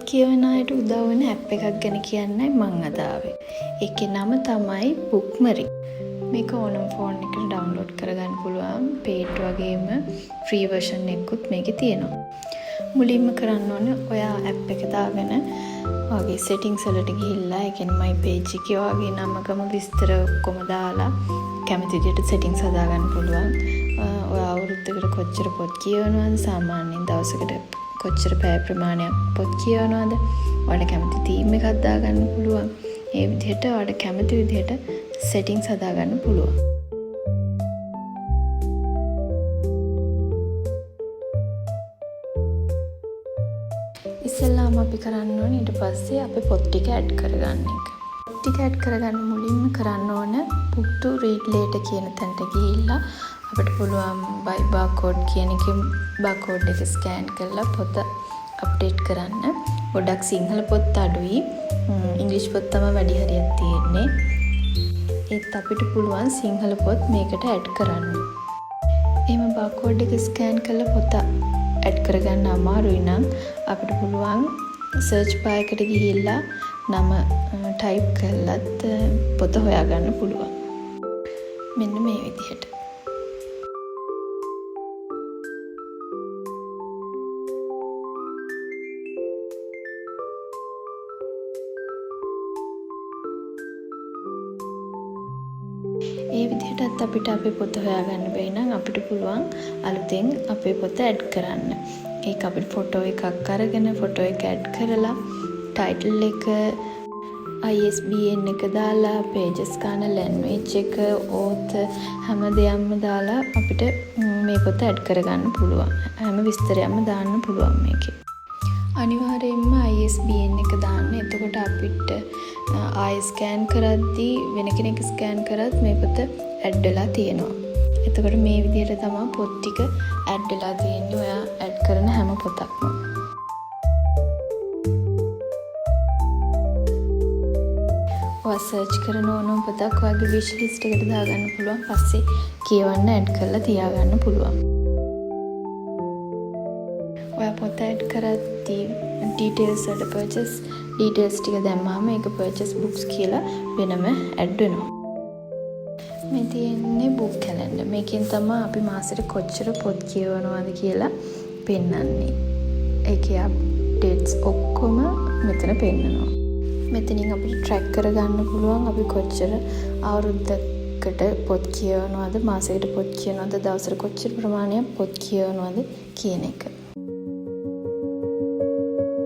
කියවන අයට උදව් වෙන ඇප් එකක් ගැන කියන්නයි මං අද ආවේ. ඒකේ නම තමයි බුක්මරි. මේක ඕනම ෆෝන් එකට ඩවුන්ලෝඩ් කරගන්න පුළුවන්. පේඩ් වගේම ෆ්‍රී වර්ෂන් එකකුත් මේකේ තියෙනවා. මුලින්ම කරන්න ඕනේ ඔයා ඇප් එක දාගෙන ඔයාගේ සෙටින්ග්ස් වලට ගිහිල්ලා ඒ කියන්නේ my page එකේ ඔයාගේ නම ගම විස්තර ඔක්කොම දාලා කැමති විදිහට සෙටින්ග්ස් හදාගන්න පුළුවන්. ඔයා අවුරුද්දකට කොච්චර පොත් කියවනවද? සාමාන්‍යයෙන් දවසකට කොච්චර පැය ප්‍රමාණයක් පොත් කියවනවද? ඔයාලට කැමති තීම් එකක් දාගන්න පුළුවන්. ඒ විදිහට ඔයාලට කැමති විදිහට සෙටින්ග්ස් හදාගන්න පුළුවන්. ඉස්සෙල්ලාම අපි කරන්න ඕනේ ඊට පස්සේ අපේ පොත් ටික ඇඩ් කරගන්න එක. පොත් ටික ඇඩ් කරගන්න මුලින්ම කරන්න ඕන book to read later කියන තැනට ගිහිල්ලා අපිට පුළුවන් buy barcode කියන එකේ barcode එක ස්කෑන් කරලා පොත අප්ඩේට් කරන්න. ගොඩක් සිංහල පොත් අඩුයි. ඉංග්‍රීසි පොත් තමයි වැඩි හරියක් තියෙන්නේ. ඒත් අපිට පුළුවන් සිංහල පොත් මේකට ඇඩ් කරන්න. එහෙම barcode එක ස්කෑන් කරලා පොත ඇඩ් කරගන්න අමාරුයි නම් අපිට පුළුවන් සර්ච් බාර් එකට ගිහිල්ලා නම ටයිප් කරලත් පොත හොයාගන්න පුළුවන්. මෙන්න මේ විදිහට. ඒ විදිහටත් අපිට අපේ පොත හොයාගන්න බැරි නම් අපිට පුළුවන් අලුතෙන් අපේ පොත ඇඩ් කරන්න. ඒක අපිට ෆොටෝ එකක් අරගෙන ෆොටෝ එක ඇඩ් කරලා ටයිටල් එක ISBN එක දාලා pages ගන්න language එක author හැම දෙයක්ම දාලා අපිට මේ පොත ඇඩ් කරගන්න පුළුවන්. හැම විස්තරයක්ම දාන්න පුළුවන් මේකේ. අනිවාර්යයෙන්ම ISBN එක දාන්න. එතකොට අපිට ආයෙ ස්කෑන් කරද්දී වෙන කෙනෙක් ස්කෑන් කරත් මේ පොත ඇඩ් වෙලා තියෙනවා. එතකොට මේ විදිහට තමයි පොත් ටික ඇඩ් වෙලා තියෙන්නේ ඔයා ඇඩ් කරන හැම පොතක්ම. ඔයා සර්ච් කරන ඕනම පොතක් ඔයාගේ wish list එකට දාගන්න පුළුවන්. පස්සේ කියවන්න ඇඩ් කරලා තියාගන්න පුළුවන්. ඔයා පොත ඇඩ් කරද්දී details වල purchase details ටික දැම්මම ඒක purchase books කියලා වෙනම ඇඩ් වෙනවා. මේ තියෙන්නේ book calendar. මේකෙන් තමයි අපි මාසෙට කොච්චර පොත් කියවනවද කියලා පෙන්වන්නේ. ඒකේ අප්ඩේට්ස් ඔක්කොම මෙතන පෙන්නනවා. මෙතනින් අපිට track කරගන්න පුළුවන් අපි කොච්චර අවුරුද්දකට පොත් කියවනවද, මාසෙකට පොත් කියවනවද, දවසට කොච්චර ප්‍රමාණයක් පොත් කියවනවද කියන එක.